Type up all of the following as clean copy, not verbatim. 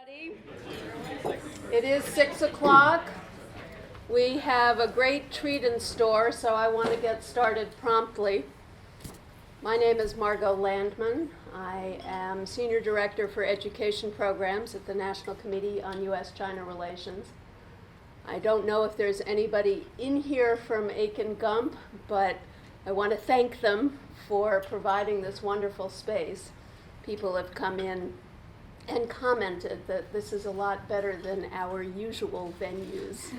everybody. It is 6 o'clock. We have a great treat in store, so I want to get started promptly. My name is Margot Landman. I am Senior Director for Education Programs at the National Committee on U.S.-China Relations. I don't know if there's anybody in here from Aiken Gump, but I want to thank them for providing this wonderful space. People have come in and commented that this is a lot better than our usual venues.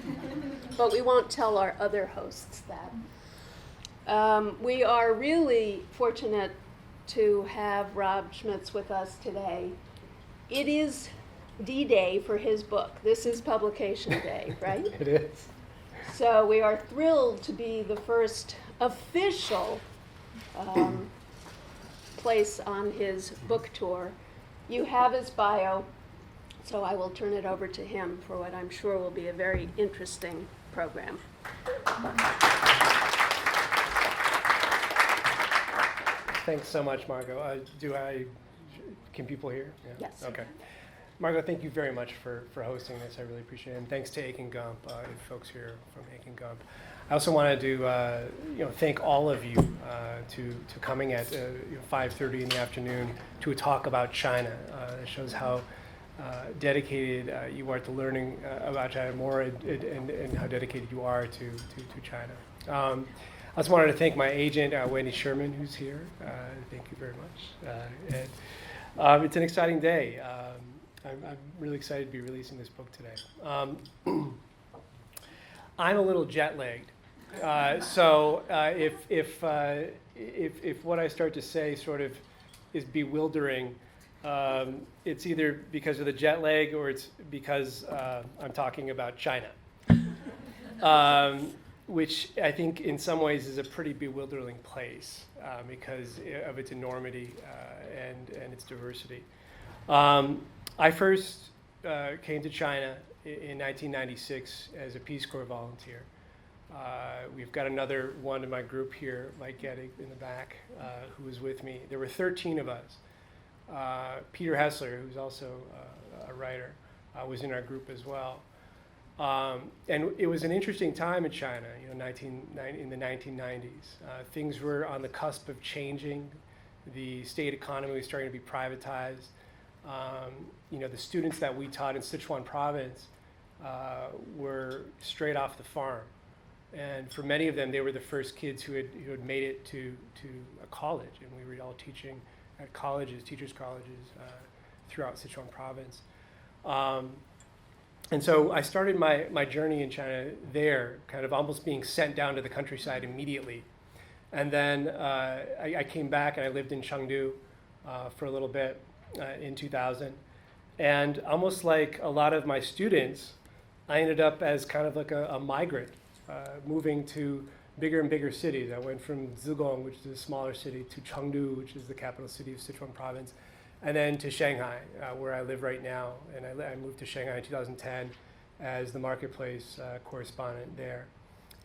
But we won't tell our other hosts that. We are really fortunate to have Rob Schmitz with us today. It is D-Day for his book. This is publication day, right? It is. So we are thrilled to be the first official place on his book tour. You have his bio, so I will turn it over to him for what I'm sure will be a very interesting program. Thanks so much, Margot. Can people hear? Yeah. Yes. Okay. Margot, thank you very much for hosting this. I really appreciate it. And thanks to Aiken Gump, folks here from Aiken Gump. I also wanted to thank all of you to coming at 5:30 in the afternoon to a talk about China. It shows how dedicated you are to learning about China more and how dedicated you are to China. I also wanted to thank my agent, Wendy Sherman, who's here. Thank you very much. And it's an exciting day. I'm really excited to be releasing this book today. I'm a little jet-lagged. So if what I start to say sort of is bewildering, it's either because of the jet lag or it's because I'm talking about China, which I think in some ways is a pretty bewildering place because of its enormity and its diversity. I first came to China in 1996 as a Peace Corps volunteer. We've got another one in my group here, Mike Gettig in the back, who was with me. There were 13 of us. Peter Hessler, who's also a writer, was in our group as well. And it was an interesting time in China, in the 1990s. Things were on the cusp of changing. The state economy was starting to be privatized. The students that we taught in Sichuan province were straight off the farm. And for many of them, they were the first kids who had made it to a college. And we were all teaching at colleges, teachers' colleges, throughout Sichuan province. And so I started my journey in China there, kind of almost being sent down to the countryside immediately. And then I came back and I lived in Chengdu for a little bit in 2000. And almost like a lot of my students, I ended up as kind of like a migrant, moving to bigger and bigger cities. I went from Zigong, which is a smaller city, to Chengdu, which is the capital city of Sichuan province, and then to Shanghai, where I live right now. And I moved to Shanghai in 2010 as the marketplace correspondent there.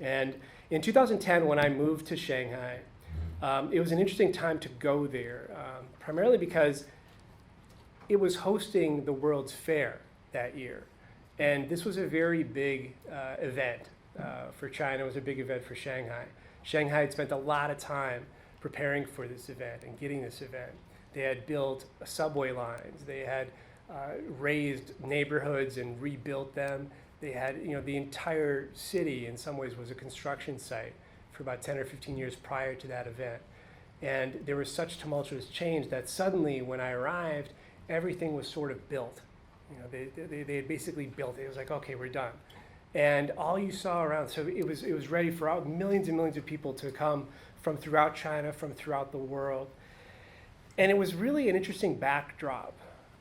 And in 2010, when I moved to Shanghai, it was an interesting time to go there, primarily because it was hosting the World's Fair that year. And this was a very big event for China. It was a big event for Shanghai. Shanghai had spent a lot of time preparing for this event and getting this event. They had built subway lines. They had raised neighborhoods and rebuilt them. They had, the entire city in some ways was a construction site for about 10 or 15 years prior to that event. And there was such tumultuous change that suddenly when I arrived, everything was sort of built. They had basically built it. It was like, okay, we're done. And all you saw around, so it was ready for millions and millions of people to come from throughout China, from throughout the world. And it was really an interesting backdrop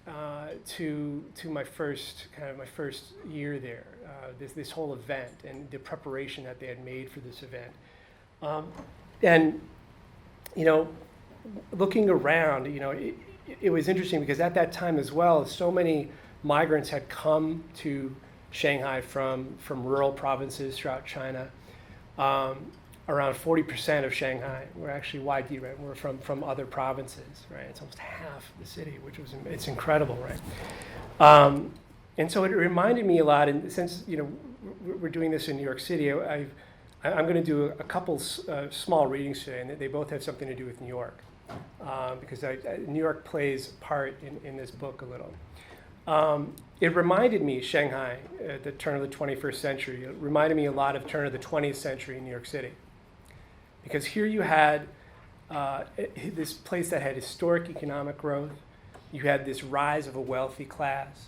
to my first year there. This whole event and the preparation that they had made for this event. And looking around, it was interesting because at that time as well, so many migrants had come to Shanghai from rural provinces throughout China. around 40% of Shanghai were actually YD, right? We're from other provinces, right? It's almost half the city, it's incredible, right? And so it reminded me a lot, and since we're doing this in New York City, I'm going to do a couple small readings today, and they both have something to do with New York, because New York plays part in this book a little. It reminded me, Shanghai, at the turn of the 21st century, it reminded me a lot of turn of the 20th century in New York City. Because here you had this place that had historic economic growth. You had this rise of a wealthy class,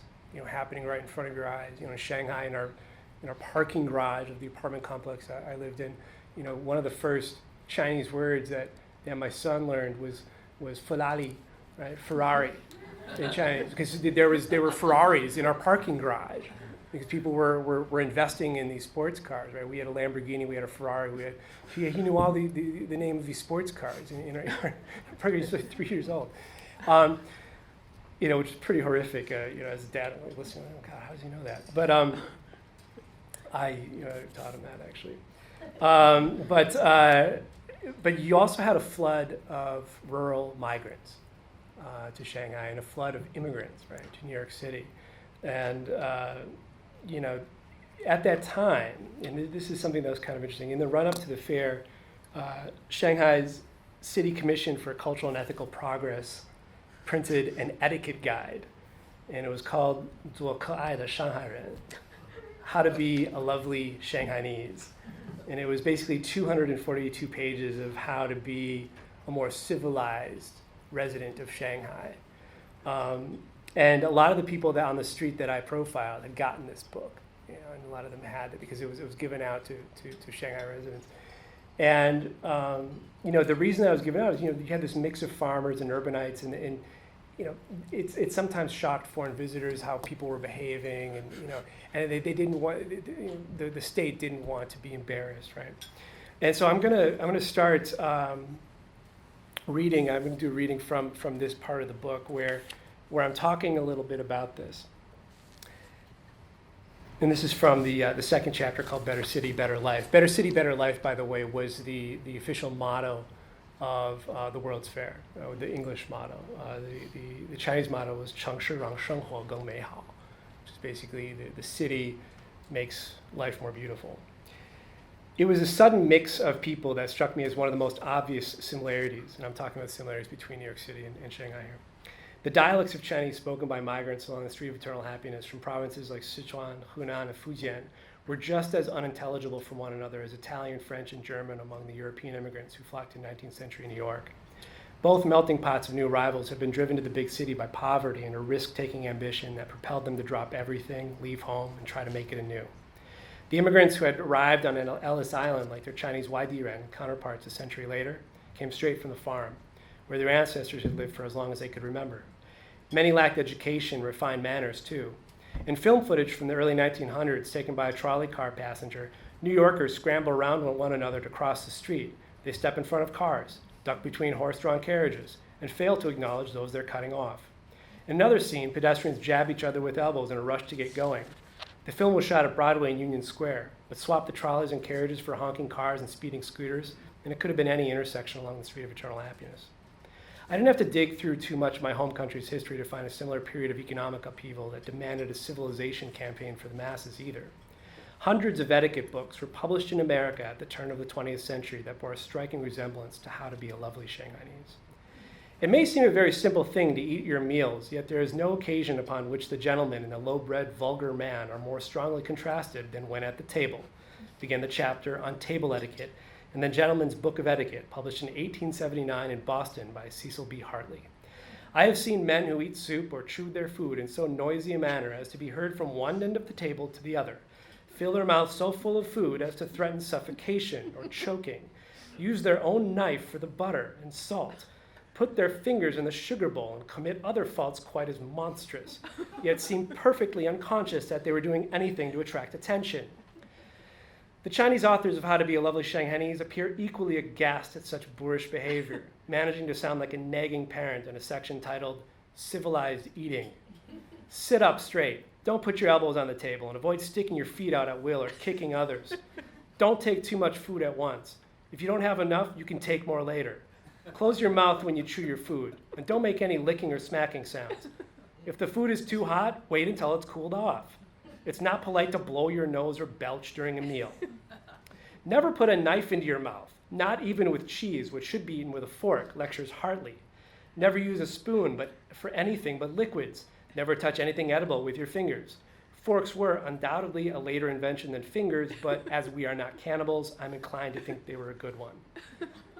happening right in front of your eyes. In Shanghai, in our parking garage of the apartment complex I lived in, one of the first Chinese words that my son learned was Ferrari, right? Ferrari in Chinese, because there were Ferraris in our parking garage, because people were investing in these sports cars, right? We had a Lamborghini, we had a Ferrari, he knew all the name of these sports cars. Our parking was like 3 years old. Which is pretty horrific. As a dad, I'm like, listening, oh God, how does he know that? But I taught him that actually. But you also had a flood of rural migrants to Shanghai, and a flood of immigrants, right, to New York City, and at that time, and this is something that was kind of interesting. In the run-up to the fair, Shanghai's City Commission for Cultural and Ethical Progress printed an etiquette guide, and it was called 做可爱的上海人, How to Be a Lovely Shanghainese. And it was basically 242 pages of how to be a more civilized resident of Shanghai. And a lot of the people that on the street that I profiled had gotten this book, and a lot of them had it because it was given out to Shanghai residents. And the reason that was given out is you had this mix of farmers and urbanites, and it sometimes shocked foreign visitors how people were behaving, and they didn't want the state didn't want to be embarrassed, right? And so I'm gonna start reading. I'm gonna do a reading from this part of the book where I'm talking a little bit about this. And this is from the second chapter called Better City, Better Life. Better City, Better Life, by the way, was the official motto of the World's Fair, the English motto. The Chinese motto was 城市让生活更美好, which is basically the city makes life more beautiful. It was a sudden mix of people that struck me as one of the most obvious similarities, and I'm talking about similarities between New York City and Shanghai here. The dialects of Chinese spoken by migrants along the Street of Eternal Happiness from provinces like Sichuan, Hunan, and Fujian were just as unintelligible from one another as Italian, French, and German among the European immigrants who flocked to 19th century New York. Both melting pots of new arrivals had been driven to the big city by poverty and a risk-taking ambition that propelled them to drop everything, leave home, and try to make it anew. The immigrants who had arrived on Ellis Island, like their Chinese Waidiren counterparts a century later, came straight from the farm, where their ancestors had lived for as long as they could remember. Many lacked education, refined manners, too. In film footage from the early 1900s taken by a trolley car passenger, New Yorkers scramble around one another to cross the street. They step in front of cars, duck between horse-drawn carriages, and fail to acknowledge those they're cutting off. In another scene, pedestrians jab each other with elbows in a rush to get going. The film was shot at Broadway and Union Square, but swapped the trolleys and carriages for honking cars and speeding scooters, and it could have been any intersection along the Street of Eternal Happiness. I didn't have to dig through too much of my home country's history to find a similar period of economic upheaval that demanded a civilization campaign for the masses either. Hundreds of etiquette books were published in America at the turn of the 20th century that bore a striking resemblance to How to Be a Lovely Shanghainese. It may seem a very simple thing to eat your meals, yet there is no occasion upon which the gentleman and the low-bred, vulgar man are more strongly contrasted than when at the table. Begin the chapter on table etiquette and the Gentleman's Book of Etiquette, published in 1879 in Boston by Cecil B. Hartley. I have seen men who eat soup or chew their food in so noisy a manner as to be heard from one end of the table to the other, fill their mouths so full of food as to threaten suffocation or choking, use their own knife for the butter and salt, put their fingers in the sugar bowl, and commit other faults quite as monstrous, yet seem perfectly unconscious that they were doing anything to attract attention. The Chinese authors of How to Be a Lovely Shanghainese appear equally aghast at such boorish behavior, managing to sound like a nagging parent in a section titled Civilized Eating. Sit up straight. Don't put your elbows on the table and avoid sticking your feet out at will or kicking others. Don't take too much food at once. If you don't have enough, you can take more later. Close your mouth when you chew your food, and don't make any licking or smacking sounds. If the food is too hot, wait until it's cooled off. It's not polite to blow your nose or belch during a meal. Never put a knife into your mouth, not even with cheese, which should be eaten with a fork, lectures Hartley. Never use a spoon for anything but liquids. Never touch anything edible with your fingers. Forks were undoubtedly a later invention than fingers, but as we are not cannibals, I'm inclined to think they were a good one.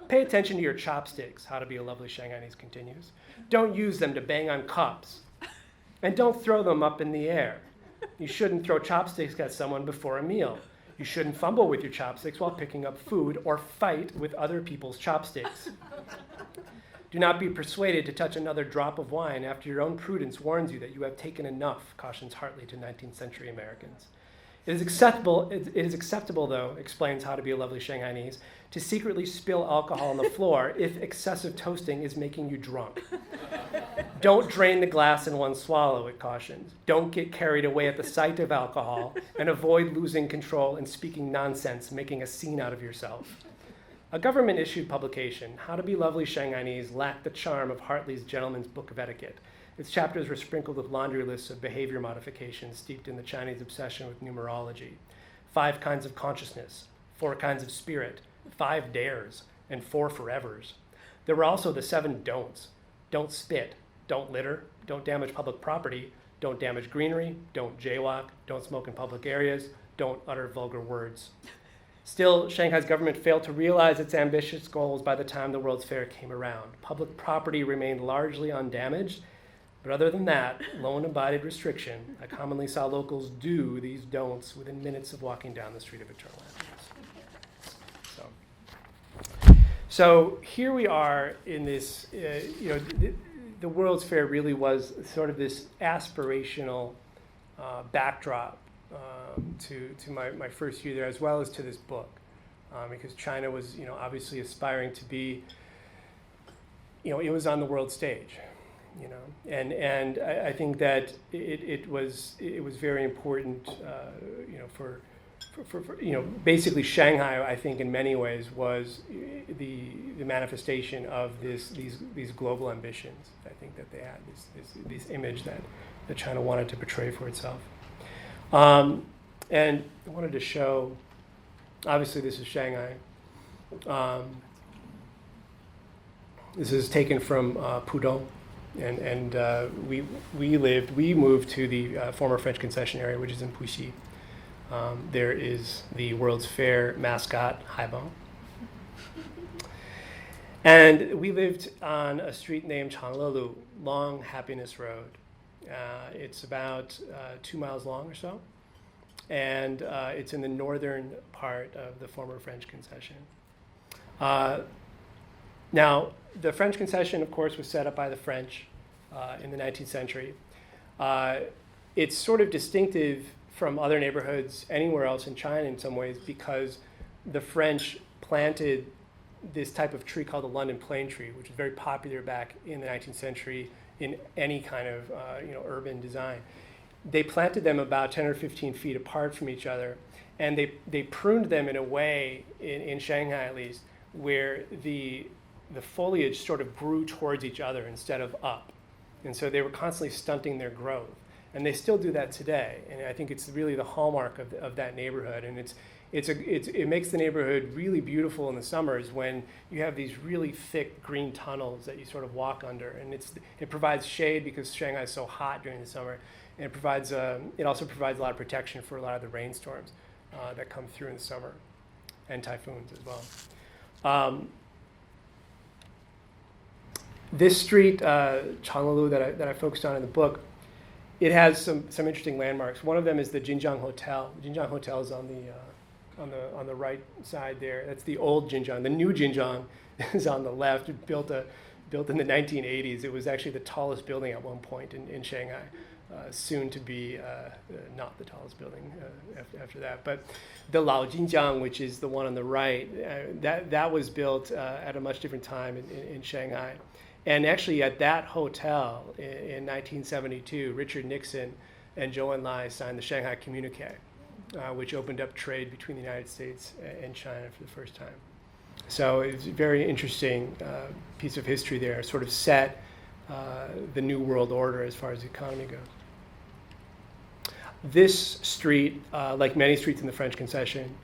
Pay attention to your chopsticks, How to Be a Lovely Shanghainese continues. Don't use them to bang on cups. And don't throw them up in the air. You shouldn't throw chopsticks at someone before a meal. You shouldn't fumble with your chopsticks while picking up food or fight with other people's chopsticks. Do not be persuaded to touch another drop of wine after your own prudence warns you that you have taken enough, cautions Hartley to 19th century Americans. It is acceptable, though, explains How to Be a Lovely Shanghainese, to secretly spill alcohol on the floor if excessive toasting is making you drunk. Don't drain the glass in one swallow, it cautions. Don't get carried away at the sight of alcohol, and avoid losing control and speaking nonsense, making a scene out of yourself. A government-issued publication, How to Be Lovely Shanghainese, lacked the charm of Hartley's Gentleman's Book of Etiquette. Its chapters were sprinkled with laundry lists of behavior modifications steeped in the Chinese obsession with numerology. 5 kinds of consciousness, 4 kinds of spirit, 5 dares, and 4 forevers. There were also the 7 don'ts. Don't spit, don't litter, don't damage public property, don't damage greenery, don't jaywalk, don't smoke in public areas, don't utter vulgar words. Still, Shanghai's government failed to realize its ambitious goals by the time the World's Fair came around. Public property remained largely undamaged, but other than that, low and abided restriction, I commonly saw locals do these don'ts within minutes of walking down the street of Eternal Happiness. So here we are in this, the World's Fair really was sort of this aspirational backdrop to my first year there, as well as to this book, because China was, obviously aspiring to be, it was on the world stage, and I think that it was very important, for basically Shanghai, I think in many ways was the manifestation of these global ambitions. I think that they had this image that China wanted to portray for itself. And I wanted to show, obviously this is Shanghai. This is taken from Pudong, and we moved to the former French concession area, which is in Puxi. There is the World's Fair mascot, Haibong. And we lived on a street named Changlelu, Long Happiness Road. It's about 2 miles long or so, and it's in the northern part of the former French concession. Now, the French concession, of course, was set up by the French in the 19th century. It's sort of distinctive from other neighborhoods anywhere else in China in some ways because the French planted this type of tree called the London plane tree, which was very popular back in the 19th century in any kind of urban design. They planted them about 10 or 15 feet apart from each other, and they pruned them in a way, in Shanghai at least, where the foliage sort of grew towards each other instead of up. And so they were constantly stunting their growth. And they still do that today. And I think it's really the hallmark of that neighborhood. And it makes the neighborhood really beautiful in the summers when you have these really thick green tunnels that you sort of walk under. And it provides shade because Shanghai is so hot during the summer. And it also provides a lot of protection for a lot of the rainstorms that come through in the summer, and typhoons as well. This street, Changlelu, that I focused on in the book, it has some interesting landmarks. One of them is the Jinjiang Hotel. The Jinjiang Hotel is on the right side there. That's the old Jinjiang. The new Jinjiang is on the left. Built in the 1980s. It was actually the tallest building at one point in Shanghai. Soon to be not the tallest building after that. But the Lao Jinjiang, which is the one on the right, that was built at a much different time in Shanghai. And actually at that hotel in 1972, Richard Nixon and Zhou Enlai signed the Shanghai Communique, which opened up trade between the United States and China for the first time. So it's a very interesting piece of history there, sort of set the New World Order as far as the economy goes. This street, like many streets in the French Concession,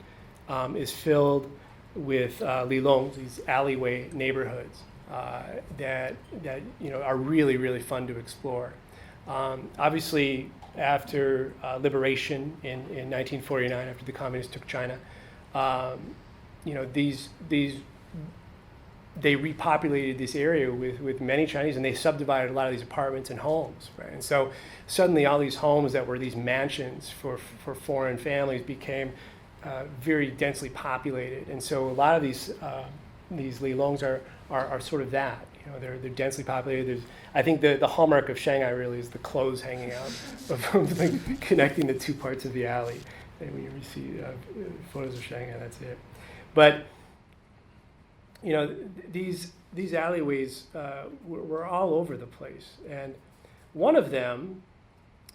is filled with lilongs, these alleyway neighborhoods that are really, really fun to explore. Obviously, after liberation in 1949, after the communists took China, they repopulated this area with many Chinese, and they subdivided a lot of these apartments and homes, right? And so suddenly all these homes that were these mansions for foreign families became very densely populated. And so a lot of these lilongs are sort of that. They're densely populated. I think the hallmark of Shanghai really is the clothes hanging out of like connecting the two parts of the alley. And when you see photos of Shanghai, that's it. But these alleyways were all over the place, and one of them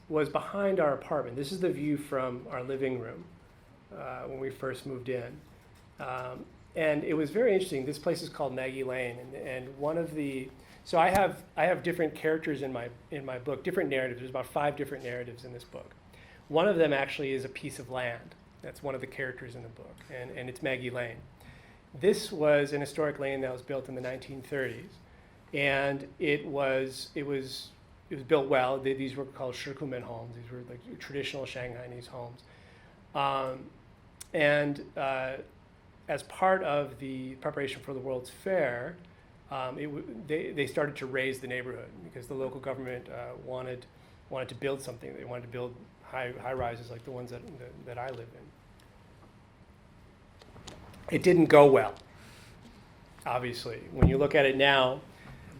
was behind our apartment. This is the view from our living room when we first moved in, and it was very interesting. This place is called Maggie Lane, and one of the I have different characters in my book, different narratives. There's about 5 different narratives in this book. One of them actually is a piece of land. That's one of the characters in the book, and it's Maggie Lane. This was an historic lane that was built in the 1930s, and it was built well. These were called shikumen homes. These were like traditional Shanghainese homes, and as part of the preparation for the World's Fair, they started to raise the neighborhood because the local government wanted to build something. They wanted to build high rises like the ones that I live in. It didn't go well, obviously. When you look at it now,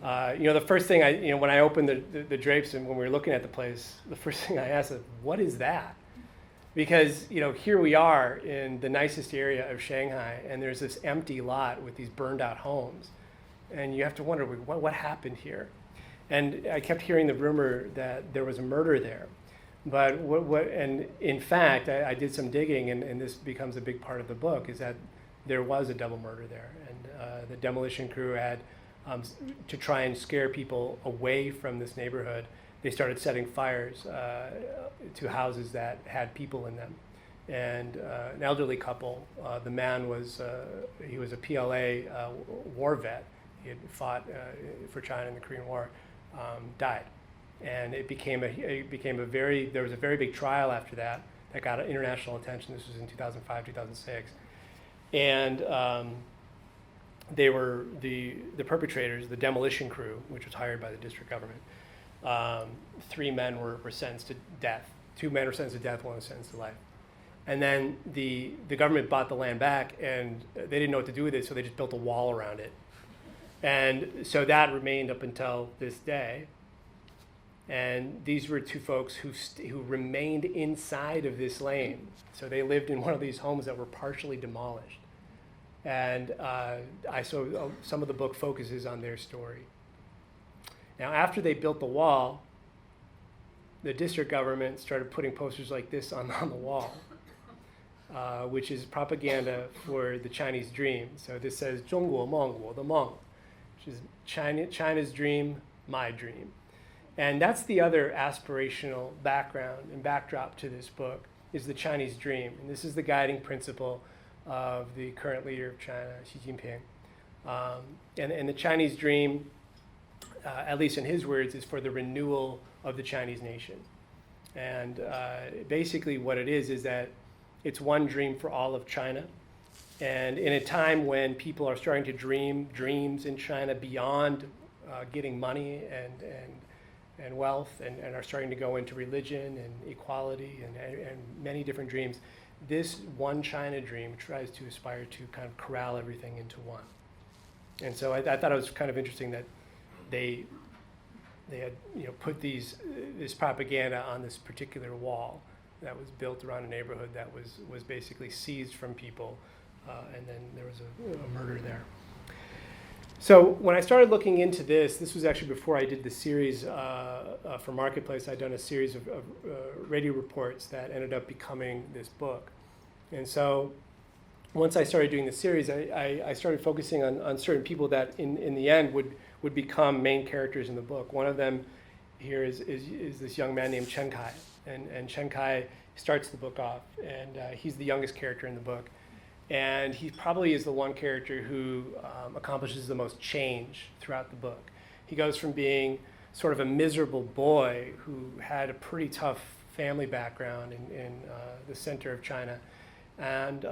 the first thing when I opened the drapes and when we were looking at the place, the first thing I asked is, what is that? Because, here we are in the nicest area of Shanghai, and there's this empty lot with these burned out homes. And you have to wonder, what happened here? And I kept hearing the rumor that there was a murder there. But and in fact, I did some digging, and this becomes a big part of the book, is that there was a double murder there, and the demolition crew had, to try and scare people away from this neighborhood, they started setting fires to houses that had people in them. And an elderly couple, the man he was a PLA war vet. He had fought for China in the Korean War, died. And there was a very big trial after that got international attention. This was in 2005, 2006. And they were the perpetrators, the demolition crew, which was hired by the district government. 3 men were sentenced to death. 2 men were sentenced to death, 1 was sentenced to life. And then the government bought the land back, and they didn't know what to do with it, so they just built a wall around it. And so that remained up until this day. And these were 2 folks who remained inside of this lane. So they lived in one of these homes that were partially demolished. And some of the book focuses on their story. Now, after they built the wall, the district government started putting posters like this on the wall, which is propaganda for the Chinese dream. So this says, 中国梦我的梦, which is China's dream, my dream. And that's the other aspirational background and backdrop to this book, is the Chinese dream. And this is the guiding principle of the current leader of China, Xi Jinping. And the Chinese dream, at least in his words, is for the renewal of the Chinese nation. And basically what it is that it's one dream for all of China. And in a time when people are starting to dream dreams in China beyond getting money and wealth, and are starting to go into religion and equality and many different dreams, this one China dream tries to aspire to kind of corral everything into one. And so I thought it was kind of interesting that they had put this propaganda on this particular wall that was built around a neighborhood that was basically seized from people, and then there was a murder there. So when I started looking into this was actually before I did the series for Marketplace. I'd done a series of radio reports that ended up becoming this book. And so once I started doing the series, I started focusing on certain people that in the end would become main characters in the book. One of them here is this young man named Shanghai. And Shanghai starts the book off, and he's the youngest character in the book. And he probably is the one character who accomplishes the most change throughout the book. He goes from being sort of a miserable boy who had a pretty tough family background in the center of China, and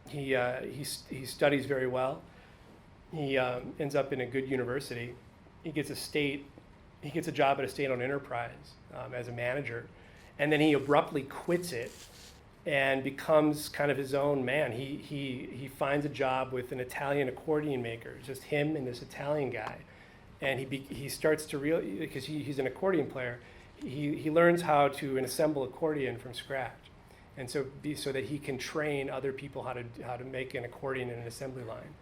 he studies very well. He ends up in a good university. He gets a job at a state-owned enterprise as a manager, and then he abruptly quits it and becomes kind of his own man. He finds a job with an Italian accordion maker, just him and this Italian guy, and he starts to because he's an accordion player. He learns how to assemble accordion from scratch, and so that he can train other people how to make an accordion in an assembly line.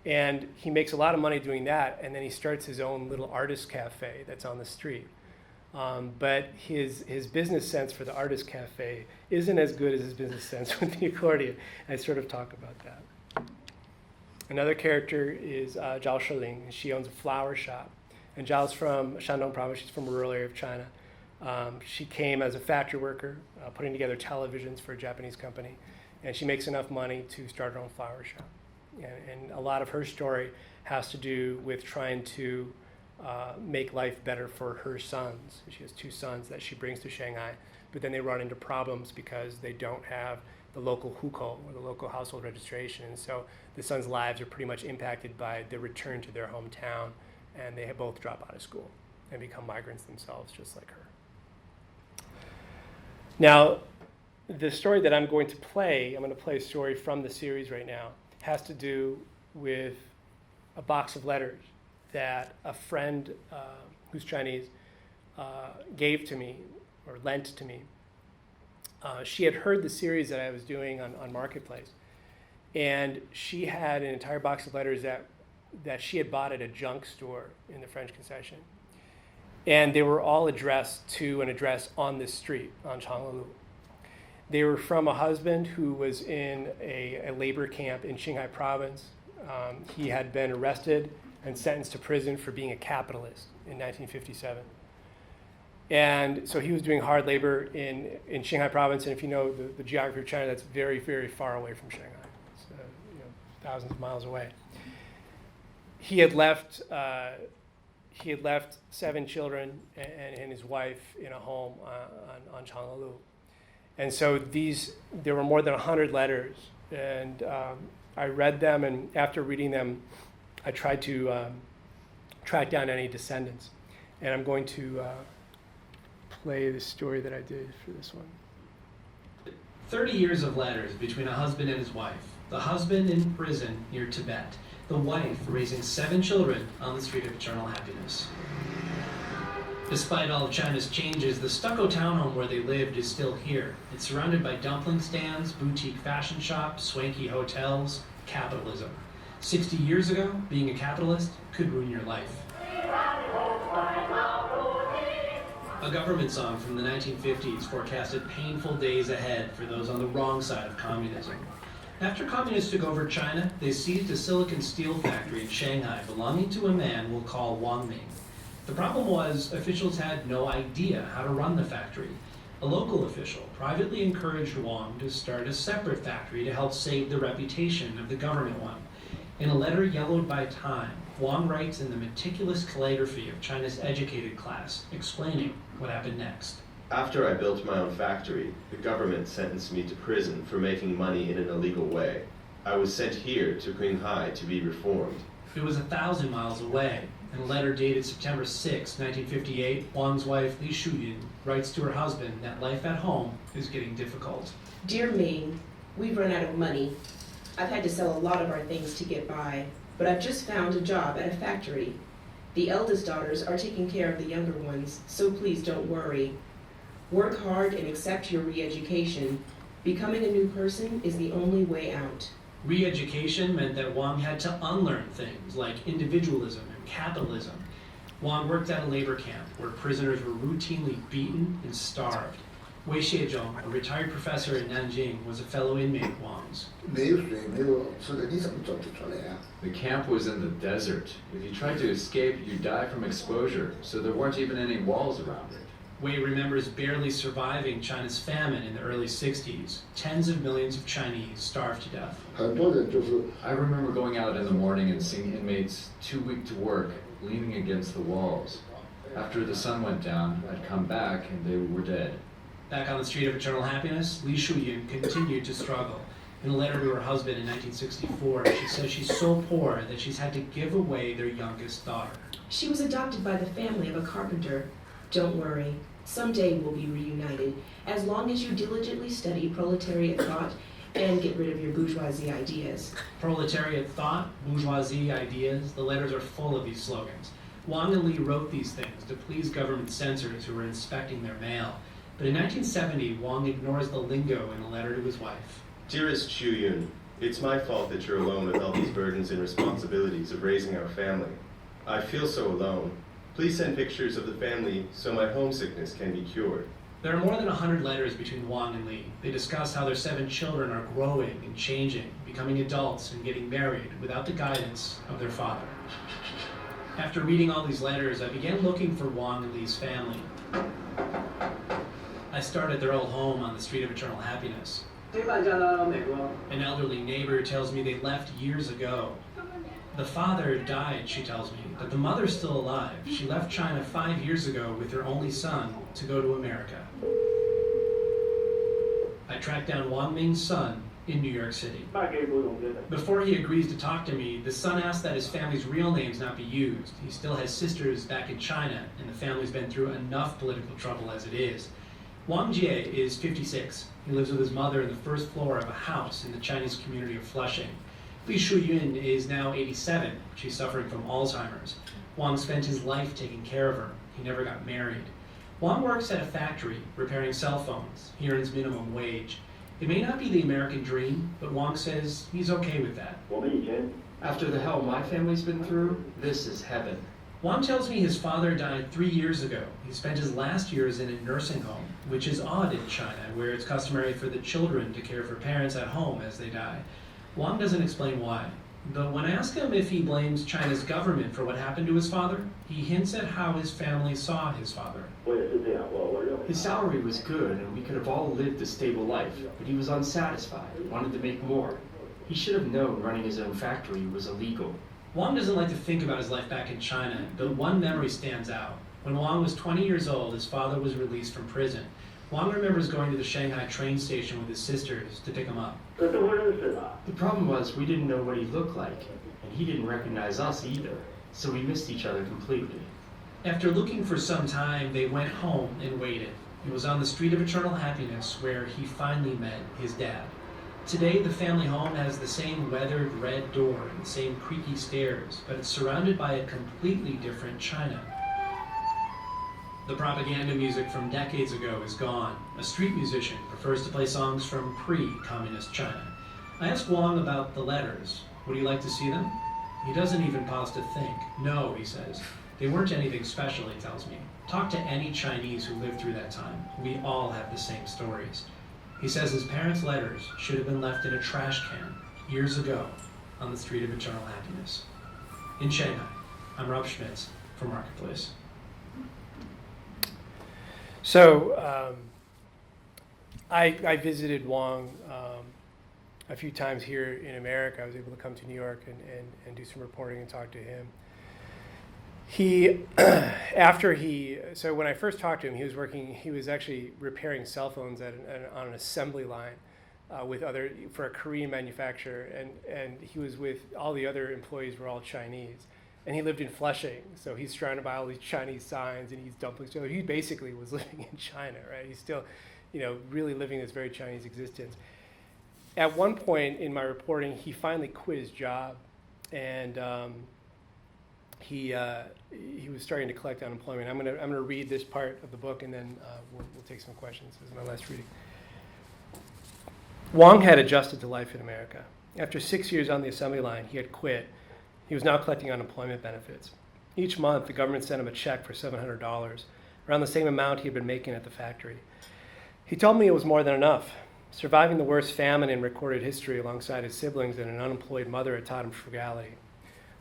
And he makes a lot of money doing that, and then he starts his own little artist cafe that's on the street. But his business sense for the artist cafe isn't as good as his business sense with the accordion. I sort of talk about that. Another character is Zhao Shiling. She owns a flower shop. And Zhao's from Shandong province. She's from a rural area of China. She came as a factory worker, putting together televisions for a Japanese company. And she makes enough money to start her own flower shop. And a lot of her story has to do with trying to make life better for her sons. She has 2 sons that she brings to Shanghai, but then they run into problems because they don't have the local hukou, or the local household registration. And so the sons' lives are pretty much impacted by the return to their hometown, and they both drop out of school and become migrants themselves, just like her. Now, the story that I'm going to play a story from the series right now, has to do with a box of letters that a friend who's Chinese gave to me, or lent to me. She had heard the series that I was doing on Marketplace, and she had an entire box of letters that she had bought at a junk store in the French concession. And they were all addressed to an address on this street, on Changlulu. They were from a husband who was in a labor camp in Shanghai province. He had been arrested and sentenced to prison for being a capitalist in 1957. And so he was doing hard labor in Shanghai province, and if you know the geography of China, that's very, very far away from Shanghai. It's thousands of miles away. He had left 7 children and his wife in a home on Changlulu. And so there were more than 100 letters, and I read them, and after reading them, I tried to track down any descendants. And I'm going to play the story that I did for this one. 30 years of letters between a husband and his wife. The husband in prison near Tibet. The wife raising 7 children on the street of eternal happiness. Despite all of China's changes, the stucco townhome where they lived is still here. It's surrounded by dumpling stands, boutique fashion shops, swanky hotels, capitalism. 60 years ago, being a capitalist could ruin your life. A government song from the 1950s forecasted painful days ahead for those on the wrong side of communism. After communists took over China, they seized a silicon steel factory in Shanghai belonging to a man we'll call Wang Ming. The problem was officials had no idea how to run the factory. A local official privately encouraged Wang to start a separate factory to help save the reputation of the government one. In a letter yellowed by time, Wang writes in the meticulous calligraphy of China's educated class, explaining what happened next. After I built my own factory, the government sentenced me to prison for making money in an illegal way. I was sent here to Shanghai to be reformed. It was 1,000 miles away. In a letter dated September 6, 1958, Wang's wife, Li Shuyin, writes to her husband that life at home is getting difficult. Dear Ming, we've run out of money. I've had to sell a lot of our things to get by, but I've just found a job at a factory. The eldest daughters are taking care of the younger ones, so please don't worry. Work hard and accept your re-education. Becoming a new person is the only way out. Re-education meant that Wang had to unlearn things like individualism and capitalism. Wang worked at a labor camp where prisoners were routinely beaten and starved. Wei Xiezhong, a retired professor in Nanjing, was a fellow inmate of Wang's. 没有水，没有吃的，你怎么走得出来呀？ The camp was in the desert. If you tried to escape, you'd die from exposure, so there weren't even any walls around it. Wei remembers barely surviving China's famine in the early 60s. Tens of millions of Chinese starved to death. 很多人就是 I remember going out in the morning and seeing inmates too weak to work, leaning against the walls. After the sun went down, I'd come back and they were dead. Back on the street of eternal happiness, Li Shuyun continued to struggle. In a letter to her husband in 1964, she says she's so poor that she's had to give away their youngest daughter. She was adopted by the family of a carpenter. Don't worry, someday we'll be reunited, as long as you diligently study proletariat thought and get rid of your bourgeoisie ideas. Proletariat thought, bourgeoisie ideas, the letters are full of these slogans. Wang and Li wrote these things to please government censors who were inspecting their mail. But in 1970, Wang ignores the lingo in a letter to his wife. Dearest Shuyun, it's my fault that you're alone with all these burdens and responsibilities of raising our family. I feel so alone. Please send pictures of the family so my homesickness can be cured. There are more than 100 letters between Wang and Li. They discuss how their 7 children are growing and changing, becoming adults and getting married without the guidance of their father. After reading all these letters, I began looking for Wang and Li's family. I started their old home on the street of eternal happiness. An elderly neighbor tells me they left years ago. The father died, she tells me, but the mother's still alive. She left China 5 years ago with her only son to go to America. I tracked down Wang Ming's son in New York City. Before he agrees to talk to me, the son asks that his family's real names not be used. He still has sisters back in China, and the family's been through enough political trouble as it is. Wang Jie is 56. He lives with his mother in the first floor of a house in the Chinese community of Flushing. Li Shuyun is now 87. She's suffering from Alzheimer's. Wang spent his life taking care of her. He never got married. Wang works at a factory repairing cell phones. He earns minimum wage. It may not be the American dream, but Wang says he's okay with that. After the hell my family's been through, this is heaven. Wang tells me his father died 3 years ago. He spent his last years in a nursing home, which is odd in China, where it's customary for the children to care for parents at home as they die. Wang doesn't explain why. But when I ask him if he blames China's government for what happened to his father, he hints at how his family saw his father. His salary was good and we could have all lived a stable life, but he was unsatisfied, wanted to make more. He should have known running his own factory was illegal. Wang doesn't like to think about his life back in China, but one memory stands out. When Wang was 20 years old, his father was released from prison. Wang remembers going to the Shanghai train station with his sisters to pick him up. The problem was we didn't know what he looked like, and he didn't recognize us either, so we missed each other completely. After looking for some time, they went home and waited. It was on the street of eternal happiness where he finally met his dad. Today, the family home has the same weathered red door and the same creaky stairs, but it's surrounded by a completely different China. The propaganda music from decades ago is gone. A street musician prefers to play songs from pre-communist China. I asked Wang about the letters. Would he like to see them? He doesn't even pause to think. No, he says. They weren't anything special, he tells me. Talk to any Chinese who lived through that time. We all have the same stories. He says his parents' letters should have been left in a trash can years ago on the street of eternal happiness. In Shanghai, I'm Rob Schmitz for Marketplace. So I visited Wang a few times here in America. I was able to come to New York and do some reporting and talk to him. So when I first talked to him, he was actually repairing cell phones on an assembly line for a Korean manufacturer, and he was with all the other employees were all Chinese. And he lived in Flushing, so he's surrounded by all these Chinese signs, and he's dumplings. So he basically was living in China, right? He's still, really living this very Chinese existence. At one point in my reporting, he finally quit his job, and he was starting to collect unemployment. I'm gonna read this part of the book, and then we'll take some questions. This is my last reading. Wang had adjusted to life in America. After 6 years on the assembly line, he had quit. He was now collecting unemployment benefits. Each month, the government sent him a check for $700, around the same amount he had been making at the factory. He told me it was more than enough. Surviving the worst famine in recorded history alongside his siblings and an unemployed mother had taught him frugality.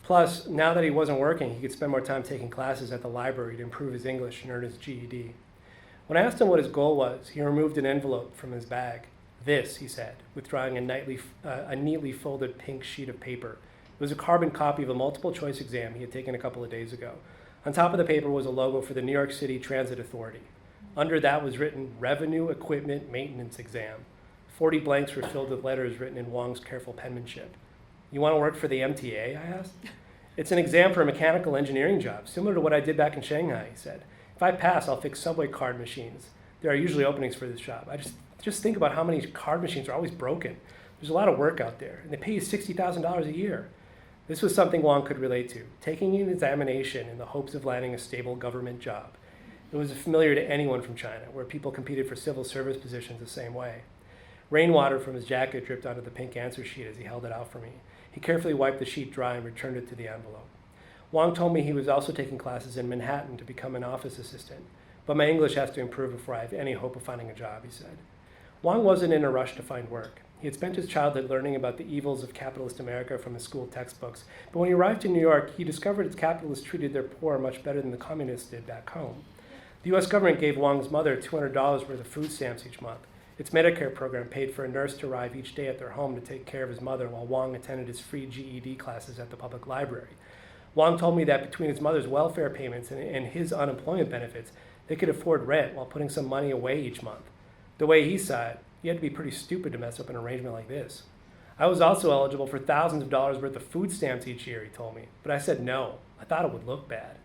Plus, now that he wasn't working, he could spend more time taking classes at the library to improve his English and earn his GED. When I asked him what his goal was, he removed an envelope from his bag. This, he said, withdrawing a neatly folded pink sheet of paper. It was a carbon copy of a multiple choice exam he had taken a couple of days ago. On top of the paper was a logo for the New York City Transit Authority. Under that was written, Revenue Equipment Maintenance Exam. 40 blanks were filled with letters written in Wong's careful penmanship. You want to work for the MTA, I asked? It's an exam for a mechanical engineering job, similar to what I did back in Shanghai, he said. If I pass, I'll fix subway card machines. There are usually openings for this job. I just think about how many card machines are always broken. There's a lot of work out there, and they pay you $60,000 a year. This was something Wong could relate to, taking an examination in the hopes of landing a stable government job. It was familiar to anyone from China, where people competed for civil service positions the same way. Rainwater from his jacket dripped onto the pink answer sheet as he held it out for me. He carefully wiped the sheet dry and returned it to the envelope. Wong told me he was also taking classes in Manhattan to become an office assistant, but my English has to improve before I have any hope of finding a job, he said. Wong wasn't in a rush to find work. He had spent his childhood learning about the evils of capitalist America from his school textbooks, but when he arrived in New York, he discovered its capitalists treated their poor much better than the communists did back home. The U.S. government gave Wong's mother $200 worth of food stamps each month. Its Medicare program paid for a nurse to arrive each day at their home to take care of his mother while Wong attended his free GED classes at the public library. Wong told me that between his mother's welfare payments and his unemployment benefits, they could afford rent while putting some money away each month. The way he saw it, you had to be pretty stupid to mess up an arrangement like this. I was also eligible for thousands of dollars worth of food stamps each year, he told me, but I said no. I thought it would look bad.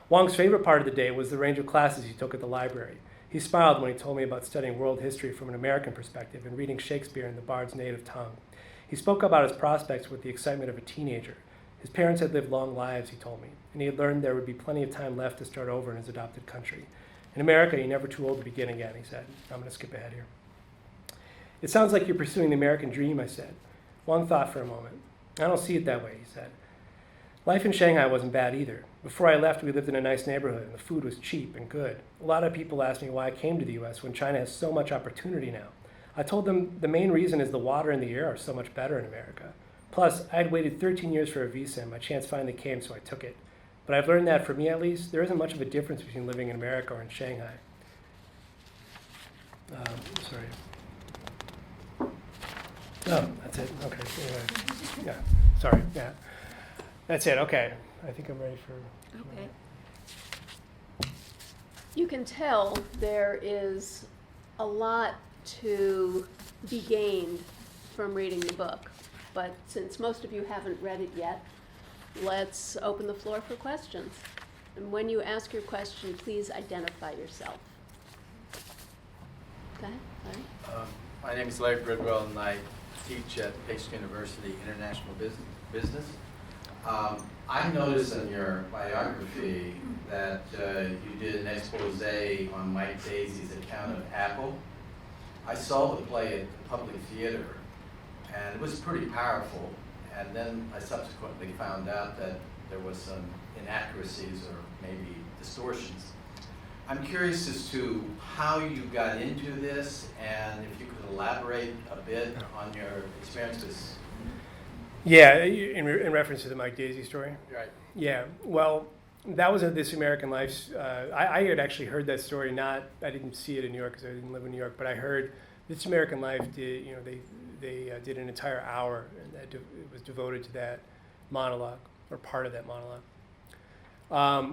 Wong's favorite part of the day was the range of classes he took at the library. He smiled when he told me about studying world history from an American perspective and reading Shakespeare in the bard's native tongue. He spoke about his prospects with the excitement of a teenager. His parents had lived long lives, he told me, and he had learned there would be plenty of time left to start over in his adopted country. In America, you're never too old to begin again, he said. I'm going to skip ahead here. It sounds like you're pursuing the American dream, I said. Wong thought for a moment. I don't see it that way, he said. Life in Shanghai wasn't bad either. Before I left, we lived in a nice neighborhood, and the food was cheap and good. A lot of people asked me why I came to the U.S. when China has so much opportunity now. I told them the main reason is the water and the air are so much better in America. Plus, I had waited 13 years for a visa, and my chance finally came, so I took it. But I've learned that, for me at least, there isn't much of a difference between living in America or in Shanghai. Sorry. Oh, that's it. Okay. Anyway. Yeah. Sorry. Yeah. That's it. Okay. I think I'm ready for... Okay. You can tell there is a lot to be gained from reading the book. But since most of you haven't read it yet, let's open the floor for questions. And when you ask your question, please identify yourself. Go ahead, Larry. My name is Larry Bridwell, and I teach at Pace University International Business. I noticed in your biography that you did an expose on Mike Daisy's account of Apple. I saw the play at the Public Theater, and it was pretty powerful. And then I subsequently found out that there was some inaccuracies or maybe distortions. I'm curious as to how you got into this, and if you could elaborate a bit on your experiences. Yeah, in reference to the Mike Daisy story? Right. Yeah, well, that was This American Life. I had actually heard that story, I didn't see it in New York because I didn't live in New York, but I heard This American Life did, they did an entire hour, and it was devoted to that monologue, or part of that monologue.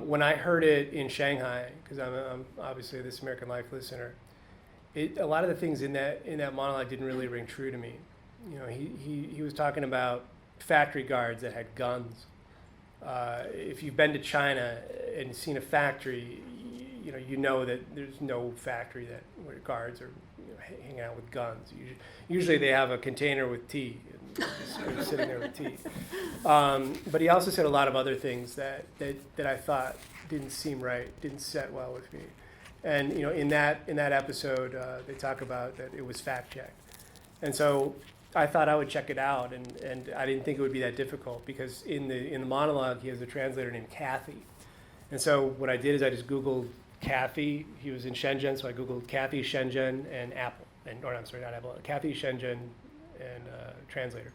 When I heard it in Shanghai, because I'm obviously a This American Life listener, a lot of the things in that monologue didn't really ring true to me. He was talking about factory guards that had guns. If you've been to China and seen a factory, you know that there's no factory where guards are hanging out with guns. Usually they have a container with tea, and just sitting there with tea. But he also said a lot of other things that I thought didn't seem right, didn't set well with me. And in that episode, they talk about that it was fact checked, and so I thought I would check it out, and I didn't think it would be that difficult because in the monologue he has a translator named Kathy, and so what I did is I just Googled Kathy. He was in Shenzhen, so I Googled Kathy, Shenzhen, and Apple. Or I'm sorry, not Apple. Kathy, Shenzhen, and translator.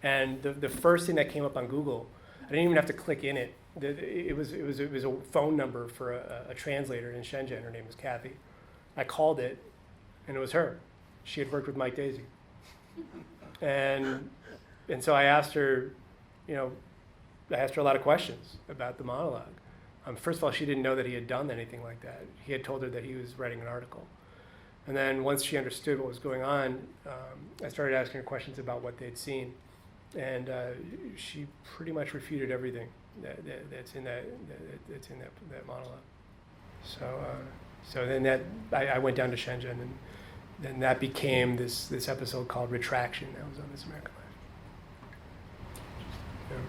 And the first thing that came up on Google, I didn't even have to click in it. It was a phone number for a translator in Shenzhen. Her name was Kathy. I called it, and it was her. She had worked with Mike Daisy. And so I asked her, I asked her a lot of questions about the monologue. First of all, she didn't know that he had done anything like that. He had told her that he was writing an article. And then once she understood what was going on, I started asking her questions about what they'd seen. And she pretty much refuted everything that's in that monologue. So then I went down to Shenzhen, and then that became this episode called Retraction that was on This American Life.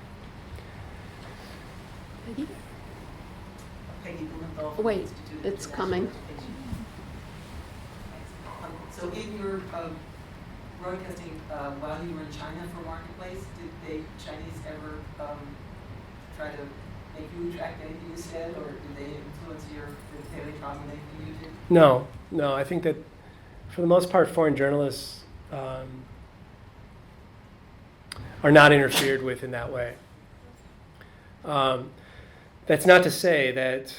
Peggy? Peggy Blumenthal from Wait, the Institute of it's International coming. Education. So in your broadcasting, while you were in China for Marketplace, did Chinese ever try to make you retract anything you said, or did they influence did they copy anything you did? No. I think that for the most part, foreign journalists are not interfered with in that way. That's not to say that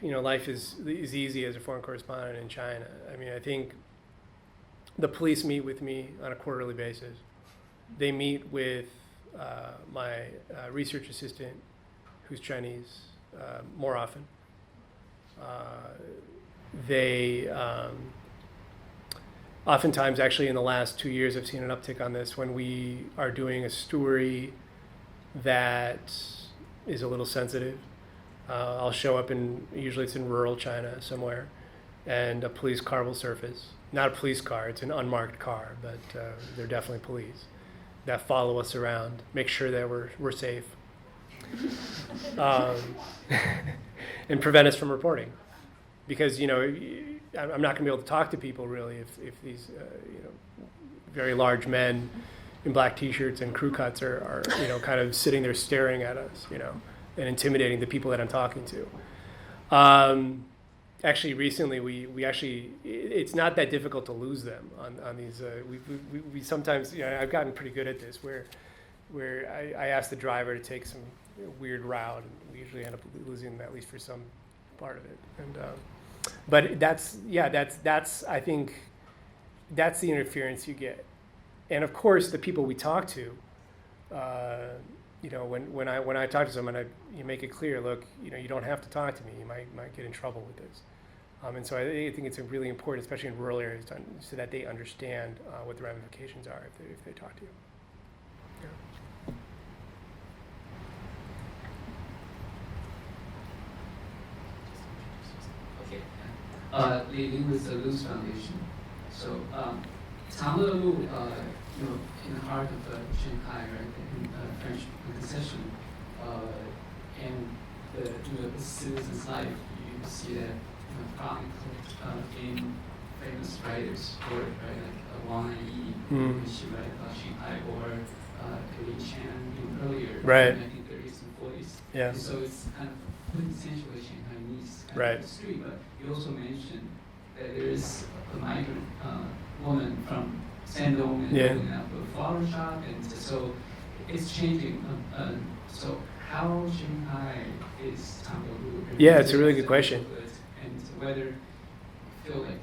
life is easy as a foreign correspondent in China. I mean, I think the police meet with me on a quarterly basis. They meet with my research assistant, who's Chinese, more often. They oftentimes, actually in the last 2 years, I've seen an uptick on this when we are doing a story that is a little sensitive. I'll show up usually it's in rural China somewhere, and a police car will surface. Not a police car, it's an unmarked car, but they're definitely police that follow us around, make sure that we're safe, and prevent us from reporting. Because, I'm not going to be able to talk to people really if these, very large men in black T-shirts and crew cuts are kind of sitting there staring at us, and intimidating the people that I'm talking to. Actually, recently we actually, it's not that difficult to lose them on these. We sometimes, I've gotten pretty good at this, where I ask the driver to take some weird route, and we usually end up losing them at least for some part of it. And but that's I think that's the interference you get. And of course, the people we talk to, when I talk to someone, you make it clear, look, you don't have to talk to me. You might get in trouble with this. And so I think it's really important, especially in rural areas, so that they understand what the ramifications are if they talk to you. Okay. Leading with the Luz Foundation. So, 长乐路, in the heart of Shanghai, right, in French concession, and the citizens' life, you see that chronicled in famous writers, right, like Wang Yi, she wrote about Shanghai, or Li Qian earlier, right, in the 1930s and 40s. Yeah. And so it's kind of quintessentially Shanghainese kind Right. of history, but you also mentioned that there is a migrant woman from Shandong and opening up a flower shop, and so it's changing. So how Shanghai is Tangolu? Yeah, it's a really good question. And whether you feel like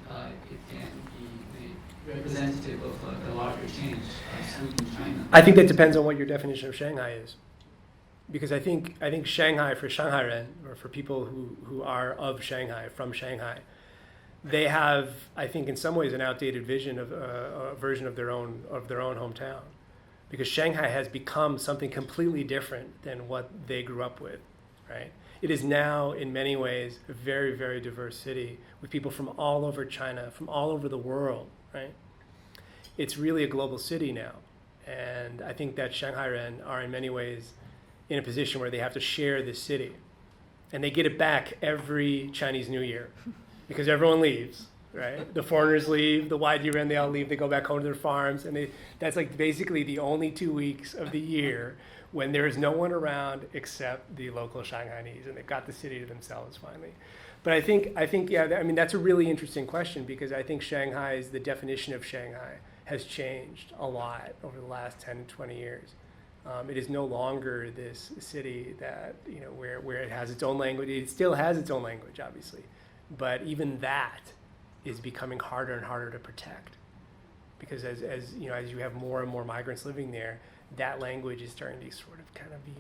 it can be representative of the larger change in China. I think that depends on what your definition of Shanghai is. Because I think Shanghai, for Shanghairen, or for people who are of Shanghai, from Shanghai, they have, I think, in some ways, an outdated vision of a version of their own hometown, because Shanghai has become something completely different than what they grew up with, right? It is now, in many ways, a very, very diverse city with people from all over China, from all over the world, right? It's really a global city now, and I think that Shanghairen are, in many ways, in a position where they have to share this city, and they get it back every Chinese New Year. Because everyone leaves, right? The foreigners leave, the Waijiren, they all leave, they go back home to their farms, and that's like basically the only 2 weeks of the year when there is no one around except the local Shanghainese, and they've got the city to themselves finally. But I think, yeah, I mean, that's a really interesting question, because I think the definition of Shanghai has changed a lot over the last 10 to 20 years. It is no longer this city that, where it has its own language. It still has its own language, obviously, but even that is becoming harder and harder to protect, because as you have more and more migrants living there, that language is starting to sort of kind of be,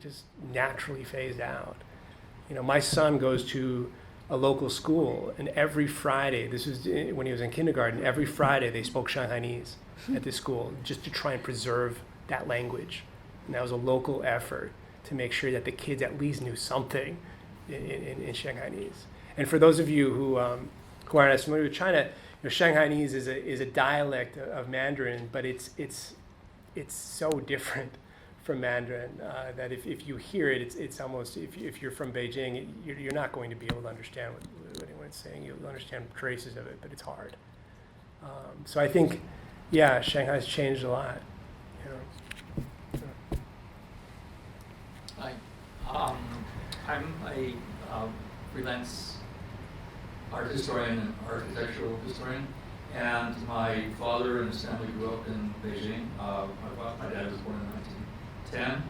just naturally phased out. My son goes to a local school, and every Friday, this was when he was in kindergarten, every Friday they spoke Shanghainese at this school just to try and preserve that language. And that was a local effort to make sure that the kids at least knew something in Shanghainese. And for those of you who aren't as familiar with China, Shanghainese is a dialect of Mandarin, but it's so different from Mandarin that if you hear it, it's almost, if you're from Beijing, you're not going to be able to understand what anyone's saying. You'll understand traces of it, but it's hard. So I think, yeah, Shanghai's changed a lot. Hi, I'm a freelance art historian and architectural historian, and my father and his family grew up in Beijing. My dad was born in 1910.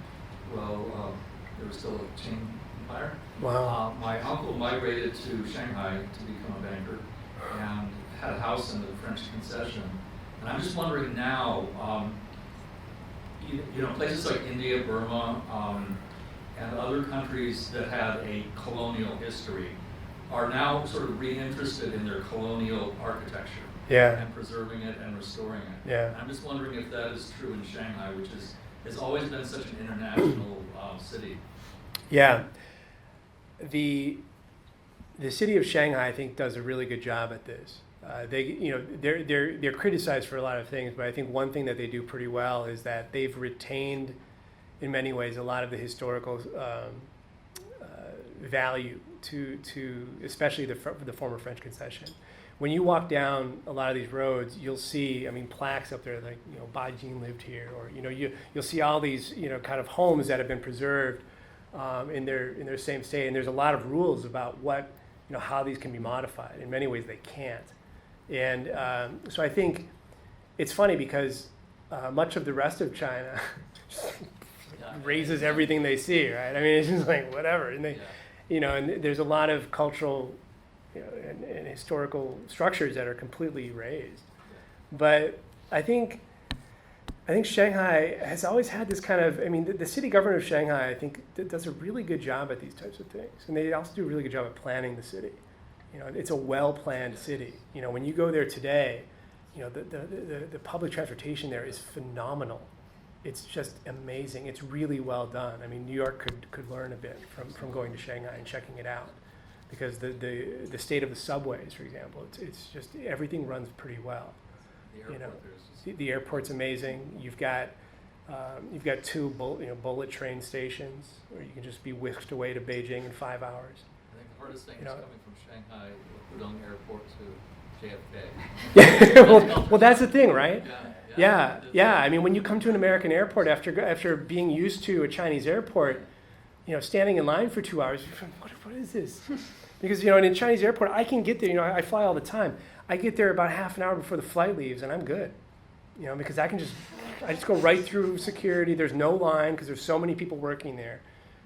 Well, there was still a Qing Empire. Wow. My uncle migrated to Shanghai to become a banker and had a house in the French concession. And I'm just wondering now, places like India, Burma, and other countries that had a colonial history are now sort of reinterested in their colonial architecture. Yeah. And preserving it and restoring it. Yeah. And I'm just wondering if that is true in Shanghai, which has always been such an international city. Yeah. The city of Shanghai, I think, does a really good job at this. They're criticized for a lot of things, but I think one thing that they do pretty well is that they've retained, in many ways, a lot of the historical value to especially the former French concession. When you walk down a lot of these roads, you'll see, plaques up there like, Beijing lived here, or you'll see all these, kind of homes that have been preserved in their same state, and there's a lot of rules about what, how these can be modified. In many ways, they can't. And so I think it's funny because much of the rest of China raises everything they see, right? It's just like whatever, and they, and there's a lot of cultural, and historical structures that are completely erased. But I think Shanghai has always had this kind of, the city government of Shanghai, I think, does a really good job at these types of things, and they also do a really good job at planning the city. It's a well-planned city. When you go there today, the public transportation there is phenomenal. It's just amazing. It's really well done. New York could learn a bit from going to Shanghai and checking it out, because the state of the subways, for example, it's just everything runs pretty well. The airport's amazing. You've got two bullet train stations where you can just be whisked away to Beijing in 5 hours. I think the hardest thing is coming from Shanghai, Pudong Airport to JFK. well, that's the thing, right? Yeah. When you come to an American airport after being used to a Chinese airport, standing in line for 2 hours, what is this? Because in a Chinese airport, I can get there. I fly all the time. I get there about half an hour before the flight leaves, and I'm good. Because I just go right through security. There's no line because there's so many people working there,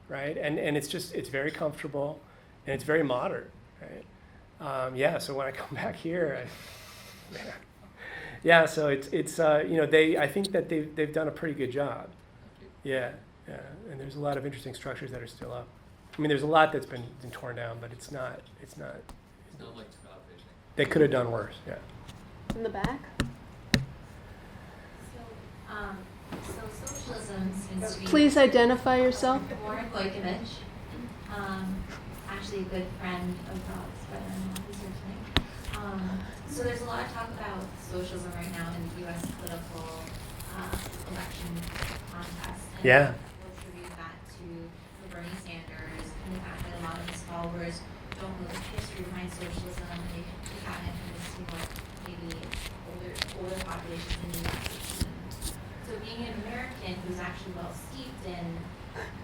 right? And it's very comfortable, and it's very modern, right? So when I come back here, so it's I think that they've done a pretty good job. Yeah, and there's a lot of interesting structures that are still up. There's a lot that's been torn down, but it's not. It's not like they could have done worse. Yeah. In the back. So socialism seems to be. Please identify yourself. Warren Goikovich, actually a good friend of Rob's brother-in-law who's here tonight. So there's a lot of talk about socialism right now in the U.S. political election contest. And yeah. People attribute that to Bernie Sanders and the fact that a lot of his followers don't know the history behind socialism, and they've gotten it from this, maybe older populations in the US. So being an American who's actually well steeped in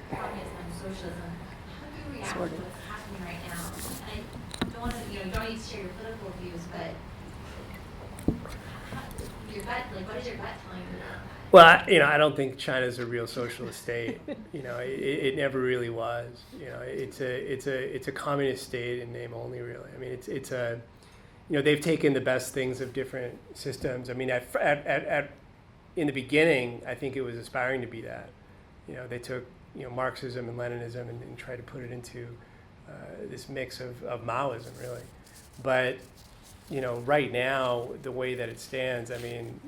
communism and socialism, how do you react to what's happening right now? And I don't want to, you don't need to share your political views, but your gut, what is your gut telling you about that? Well, I don't think China's a real socialist state. It never really was. It's a communist state in name only, really. I mean, it's a, they've taken the best things of different systems. I mean, in the beginning, I think it was aspiring to be that. They took Marxism and Leninism and tried to put it into this mix of Maoism, really. But right now, the way that it stands, I mean,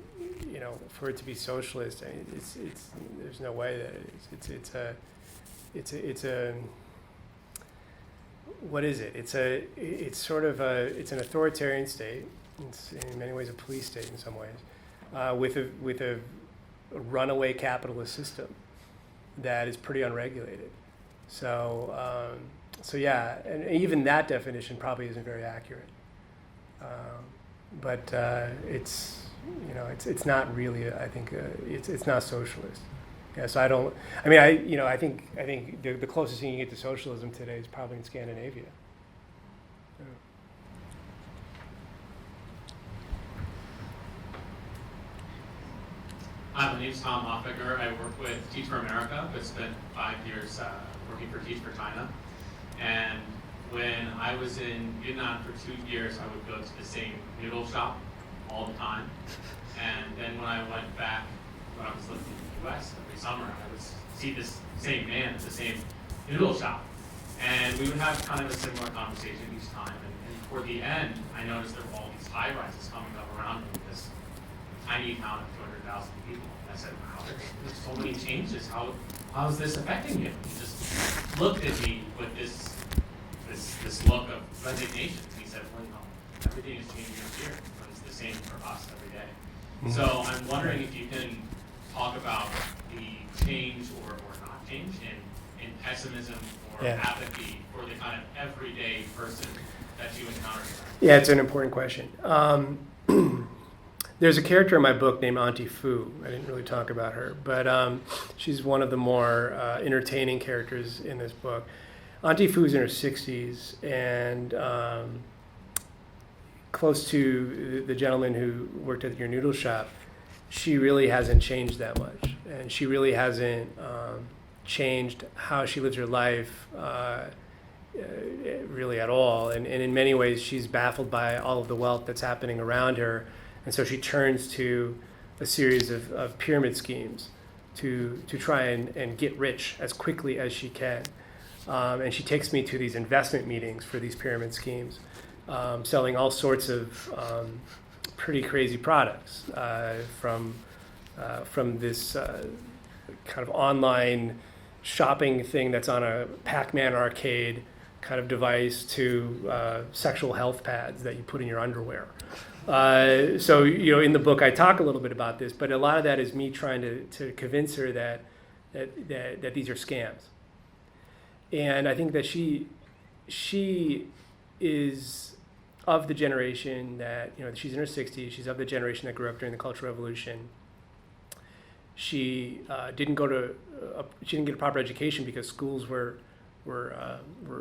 for it to be socialist, I mean, it's there's no way that it is. It's a what is it? It's an authoritarian state. It's in many ways a police state in some ways, with a runaway capitalist system that is pretty unregulated. So yeah, and even that definition probably isn't very accurate. But it's not really. I think it's not socialist. Yeah. So I don't. I mean, I think the closest thing you get to socialism today is probably in Scandinavia. Yeah. Hi, my name's Tom Hoffiger. I work with Teach for America, but spent 5 years working for Teach for China. And when I was in Vietnam for 2 years, I would go to the same noodle shop all the time. And then when I went back, when I was living in the US every summer, I would see this same man at the same noodle shop. And we would have kind of a similar conversation each time. And toward the end, I noticed there were all these high rises coming up around me, this tiny town of 200,000 people. And I said, wow, there's so many changes. How is this affecting you? He just looked at me with this look of resignation. He said, well, everything is changing here, but it's the same for us every day. Mm-hmm. So I'm wondering if you can talk about the change or not change in pessimism or apathy for the kind of everyday person that you encounter. Yeah, it's an important question. There's a character in my book named Auntie Fu. I didn't really talk about her, but she's one of the more entertaining characters in this book. Auntie Fu's in her 60s and close to the gentleman who worked at your noodle shop. She really hasn't changed that much, and she really hasn't changed how she lives her life really at all. And in many ways, she's baffled by all of the wealth that's happening around her. And so she turns to a series of pyramid schemes to try and get rich as quickly as she can. And she takes me to these investment meetings for these pyramid schemes, selling all sorts of pretty crazy products from this kind of online shopping thing that's on a Pac-Man arcade kind of device to sexual health pads that you put in your underwear. So in the book I talk a little bit about this, but a lot of that is me trying to convince her that these are scams. And I think that she is of the generation that, she's in her 60s, she's of the generation that grew up during the Cultural Revolution. She didn't get a proper education because schools were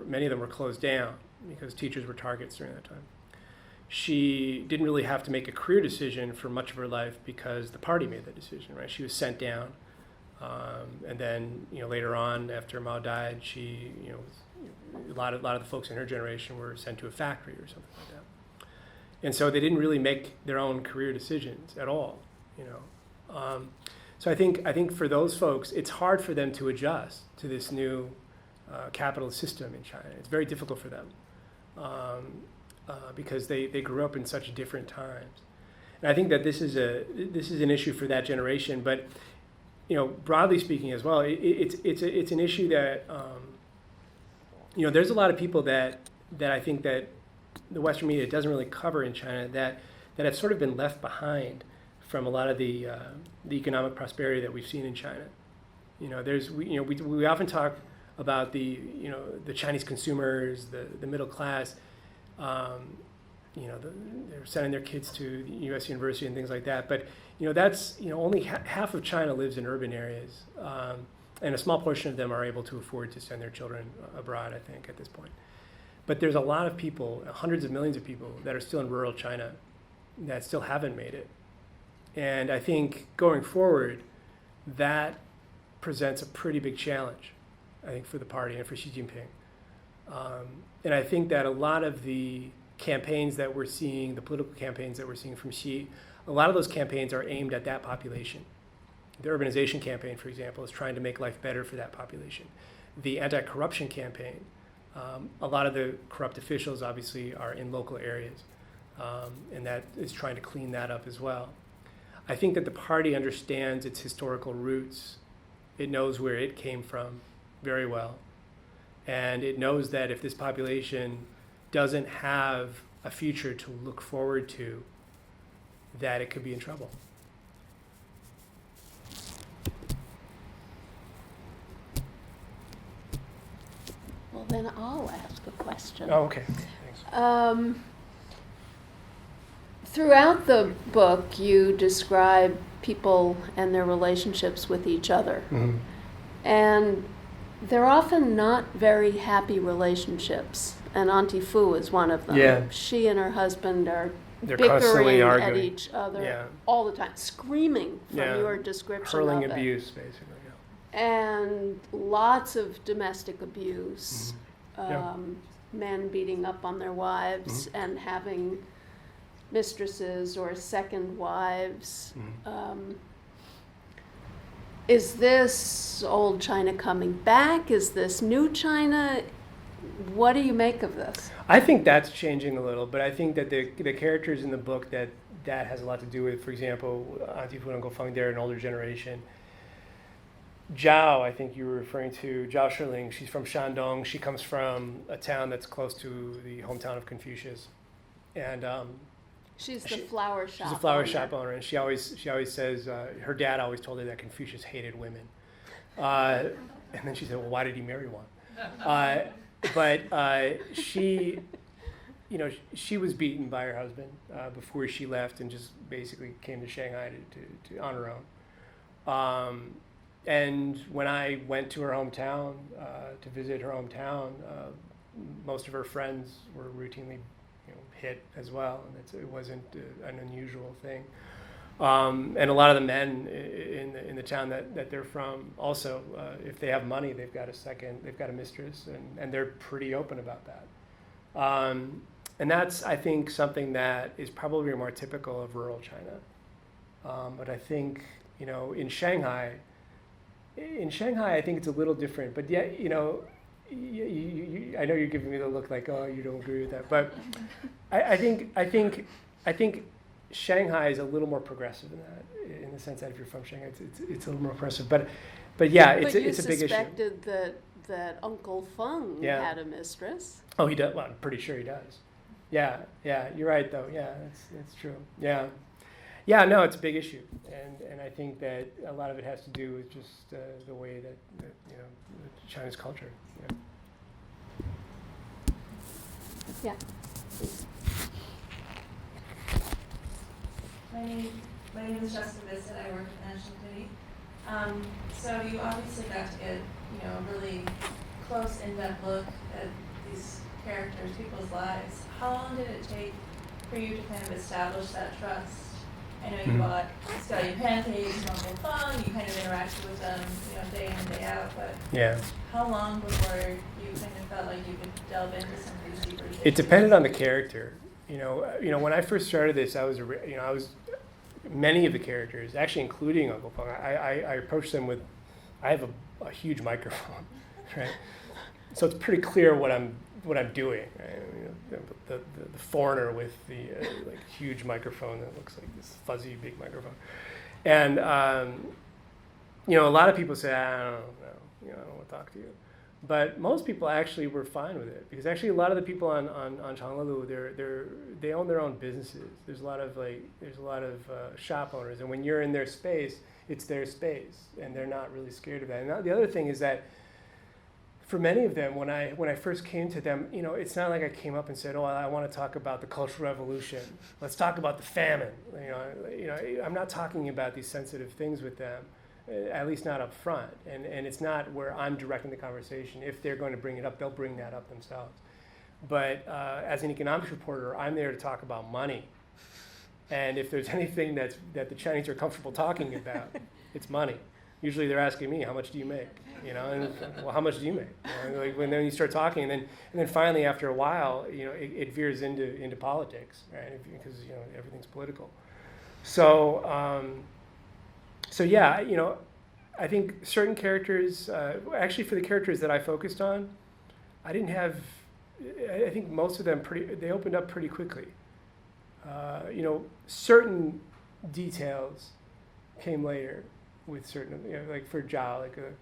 many of them were closed down because teachers were targets during that time. She didn't really have to make a career decision for much of her life because the party made that decision, right? She was sent down. And then, later on, after Mao died, she, a lot of the folks in her generation were sent to a factory or something like that. And so they didn't really make their own career decisions at all, So I think for those folks, it's hard for them to adjust to this new capitalist system in China. It's very difficult for them because they grew up in such different times. And I think that this is an issue for that generation, but broadly speaking as well, it's an issue that there's a lot of people that I think that the Western media doesn't really cover in China that have sort of been left behind from a lot of the economic prosperity that we've seen in China. We often talk about the Chinese consumers, the middle class. They're sending their kids to the U.S. university and things like that. But that's only half of China lives in urban areas, and a small portion of them are able to afford to send their children abroad, I think, at this point. But there's a lot of people, hundreds of millions of people, that are still in rural China that still haven't made it. And I think going forward, that presents a pretty big challenge, I think, for the party and for Xi Jinping. And I think that a lot of the campaigns that we're seeing, the political campaigns that we're seeing from Xi, a lot of those campaigns are aimed at that population. The urbanization campaign, for example, is trying to make life better for that population. The anti-corruption campaign, a lot of the corrupt officials obviously are in local areas, and that is trying to clean that up as well. I think that the party understands its historical roots. It knows where it came from very well. And it knows that if this population doesn't have a future to look forward to, that it could be in trouble. Well, then I'll ask a question. Oh, okay. Thanks. Throughout the book, you describe people and their relationships with each other. Mm-hmm. And they're often not very happy relationships. And Auntie Fu is one of them. Yeah. She and her husband are They're constantly bickering arguing at each other Yeah. all the time, screaming from Yeah. your description Hurling of abuse, basically. Yeah. and lots of domestic abuse, Yeah. men beating up on their wives and having mistresses or second wives. Is this old China coming back? Is this new China? What do you make of this? I think that's changing a little, but I think that the characters in the book that has a lot to do with, for example, Auntie Fu and Uncle Feng, they're an older generation. Zhao, I think you were referring to, Zhao Shiling, she's from Shandong. She comes from a town that's close to the hometown of Confucius. And She's the flower shop. She's a flower owner. shop owner, and she always says her dad always told her that Confucius hated women, and then she said, "Well, why did he marry one?" But she, she was beaten by her husband before she left, and just basically came to Shanghai to on her own. And when I went to her hometown to visit her hometown, most of her friends were routinely hit as well, and it wasn't an unusual thing. And a lot of the men in the town that they're from also, if they have money, they've got a mistress, and they're pretty open about that. And that's, I think, something that is probably more typical of rural China. But I think, in Shanghai, I think it's a little different. But yet, I know you're giving me the look like, oh, you don't agree with that, but I think Shanghai is a little more progressive in that, in the sense that if you're from Shanghai, it's a little more progressive. But yeah, it's a big issue. But you suspected that Uncle Feng had a mistress. Oh, he does. Well, I'm pretty sure he does. Yeah, you're right though. Yeah, that's true. Yeah, no, it's a big issue, and I think that a lot of it has to do with just the way that China's culture. Yeah. My name is Justin Bissett. I work at National City. So you obviously got to get a really close, in-depth look at these characters, people's lives. How long did it take for you to kind of establish that trust? I know you bought Scotty Pancakes, Uncle Feng, you kind of interacted with them, day in and day out, but how long before you kind of felt like you could delve into some of these deeper issues? It depended on the character. When I first started this, I was many of the characters, actually including Uncle Feng. I approached them with, I have a huge microphone, right? So it's pretty clear what I'm doing. Right? The foreigner with the huge microphone that looks like this fuzzy big microphone, and a lot of people say, I don't know, I don't want to talk to you, but most people actually were fine with it, because actually a lot of the people on Changlulu, they own their own businesses. There's a lot of shop owners, and when you're in their space, it's their space, and they're not really scared of that. And the other thing is that for many of them, when I first came to them, it's not like I came up and said, "Oh, I want to talk about the Cultural Revolution. Let's talk about the famine." I'm not talking about these sensitive things with them, at least not up front. And it's not where I'm directing the conversation. If they're going to bring it up, they'll bring that up themselves. But as an economics reporter, I'm there to talk about money. And if there's anything that the Chinese are comfortable talking about, it's money. Usually they're asking me, "How much do you make?" And well, how much do you make? Like when then you start talking, and then finally after a while, it veers into politics, right? Because everything's political. So yeah, I think certain characters, actually for the characters that I focused on, I didn't have. I think most of them they opened up pretty quickly. Certain details came later with certain, like for Zhao, like a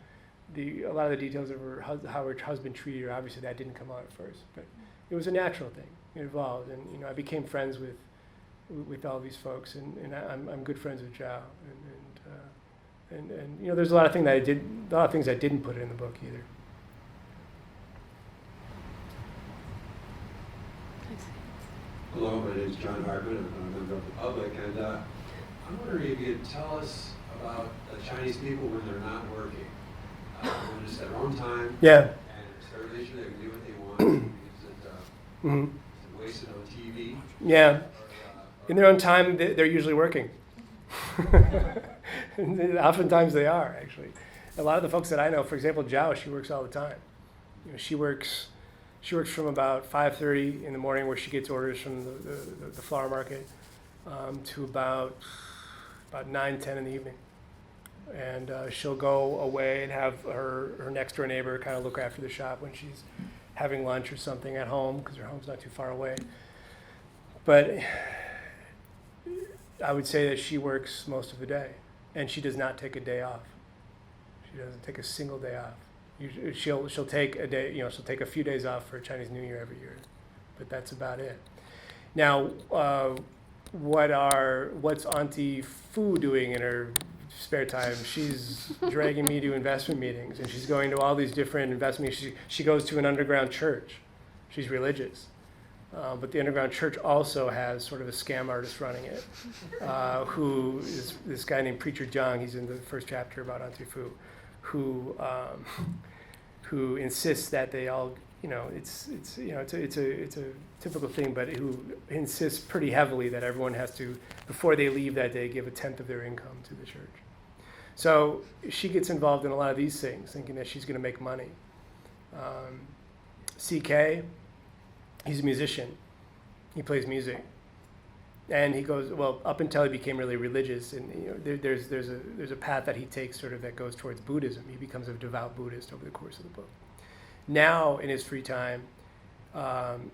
lot of the details of how her husband treated her, obviously that didn't come out at first, but it was a natural thing. It evolved, and I became friends with all these folks, and I'm good friends with Zhao, and there's a lot of things I didn't put in the book either. Hello, my name is John Hartman. I'm a member of the public, and I'm wondering if you could tell us about the Chinese people when they're not working. When it's their own time, yeah, and it's their religion, they can do what they want. Is it wasted on TV? Yeah, in their own time, they're usually working. Oftentimes they are, actually. A lot of the folks that I know, for example, Zhao, she works all the time. She works from about 5:30 in the morning, where she gets orders from the flower market, to about 9, 10 in the evening. And she'll go away and have her next door neighbor kind of look after the shop when she's having lunch or something at home, because her home's not too far away. But I would say that she works most of the day, and she does not take a day off. She doesn't take a single day off. She'll take a day, she'll take a few days off for Chinese New Year every year, but that's about it. Now, what's Auntie Fu doing in her spare time? She's dragging me to investment meetings, and she's going to all these different investment meetings. She goes to an underground church. She's religious. But the underground church also has sort of a scam artist running it, who is this guy named Preacher Zhang. He's in the first chapter about Auntie Fu, who insists that they all, it's a typical thing, but who insists pretty heavily that everyone has to, before they leave that day, give 1/10 of their income to the church. So she gets involved in a lot of these things, thinking that she's going to make money. CK, he's a musician. He plays music, and he goes, well, up until he became really religious, and there's a path that he takes sort of that goes towards Buddhism. He becomes a devout Buddhist over the course of the book. Now, in his free time,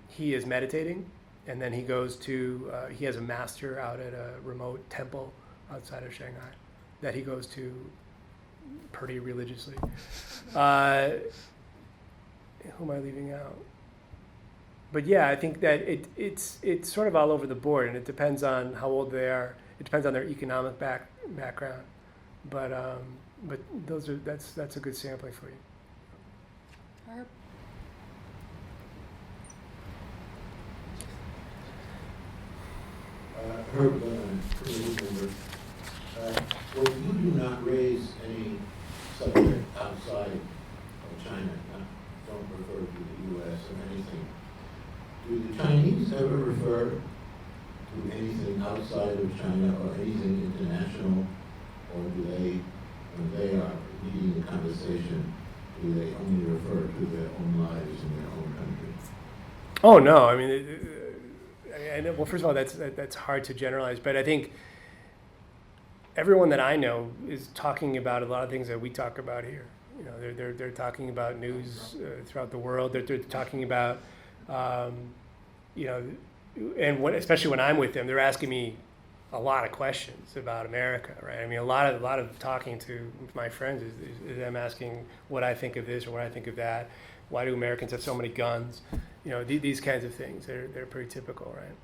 he is meditating, and then he goes to he has a master out at a remote temple outside of Shanghai that he goes to pretty religiously. Who am I leaving out? But yeah, I think that it's sort of all over the board, and it depends on how old they are. It depends on their economic background. But that's a good sampling for you. Herb? Herb, committee member. Well, you do not raise any subject outside of China. Don't refer to the U.S. or anything. Do the Chinese ever refer to anything outside of China or anything international, or do they, when they are leading the conversation, do they only refer to their own lives in their own country? Oh no, I mean, well, first of all, that's hard to generalize, but I think everyone that I know is talking about a lot of things that we talk about here. They're talking about news throughout the world. They're talking about, and especially when I'm with them, they're asking me a lot of questions about America, right? I mean, a lot of talking to my friends is them asking what I think of this or what I think of that. Why do Americans have so many guns? These kinds of things. They're pretty typical, right?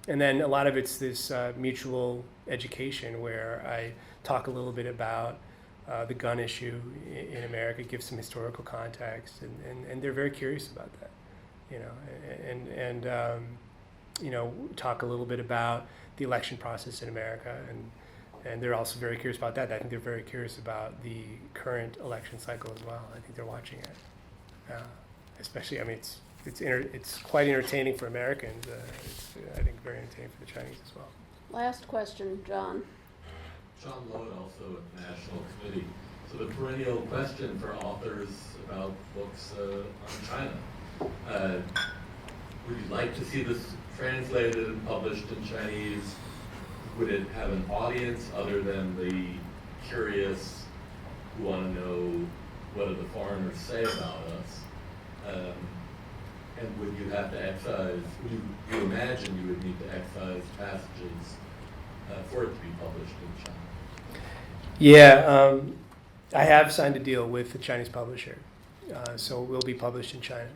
And then a lot of it's this mutual education where I talk a little bit about the gun issue in America, give some historical context, and they're very curious about that, you know, and talk a little bit about the election process in America, and they're also very curious about that. I think they're very curious about the current election cycle as well. I think they're watching it, especially. I mean, it's quite entertaining for Americans. It's I think very entertaining for the Chinese as well. Last question, John. John Lode, also at the National Committee. So the perennial question for authors about books on China. Would you like to see this translated and published in Chinese? Would it have an audience other than the curious who want to know what do the foreigners say about us? And would you have to excise, you imagine you would need to excise passages for it to be published in China? Yeah, I have signed a deal with the Chinese publisher, so it will be published in China.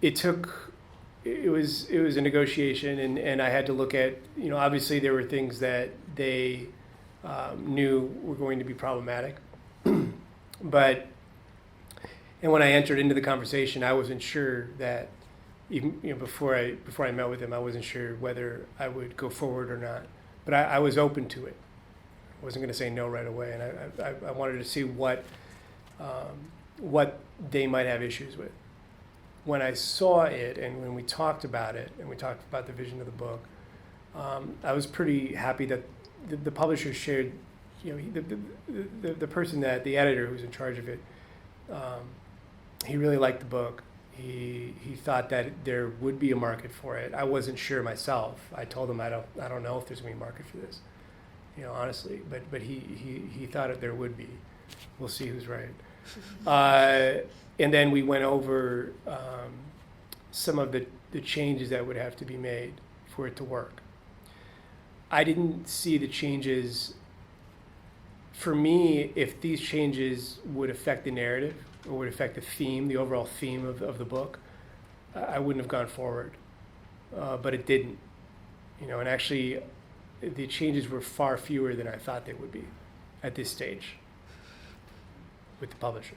It was a negotiation, and I had to look at, obviously there were things that they knew were going to be problematic, but when I entered into the conversation, I wasn't sure that even before I met with him, I wasn't sure whether I would go forward or not. But I was open to it. I wasn't going to say no right away, and I wanted to see what they might have issues with. When I saw it, and when we talked about it, and we talked about the vision of the book, I was pretty happy that the publisher shared. The person the editor who was in charge of it, he really liked the book. He thought that there would be a market for it. I wasn't sure myself. I told him I don't know if there's going to be a market for this, honestly. But he thought that there would be. We'll see who's right. And then we went over some of the changes that would have to be made for it to work. I didn't see the changes. For me, if these changes would affect the narrative or would affect the theme, the overall theme of the book, I wouldn't have gone forward. But it didn't. And actually, the changes were far fewer than I thought they would be at this stage with the publisher.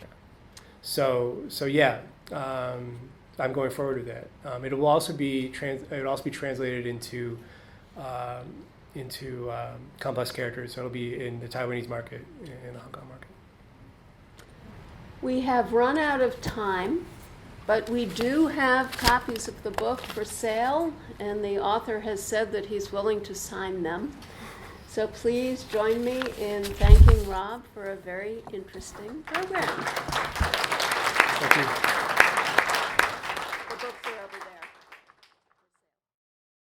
Yeah. So yeah, I'm going forward with that. It will also be translated into complex characters. So it'll be in the Taiwanese market and the Hong Kong market. We have run out of time, but we do have copies of the book for sale, and the author has said that he's willing to sign them. So please join me in thanking Rob for a very interesting program. Thank you.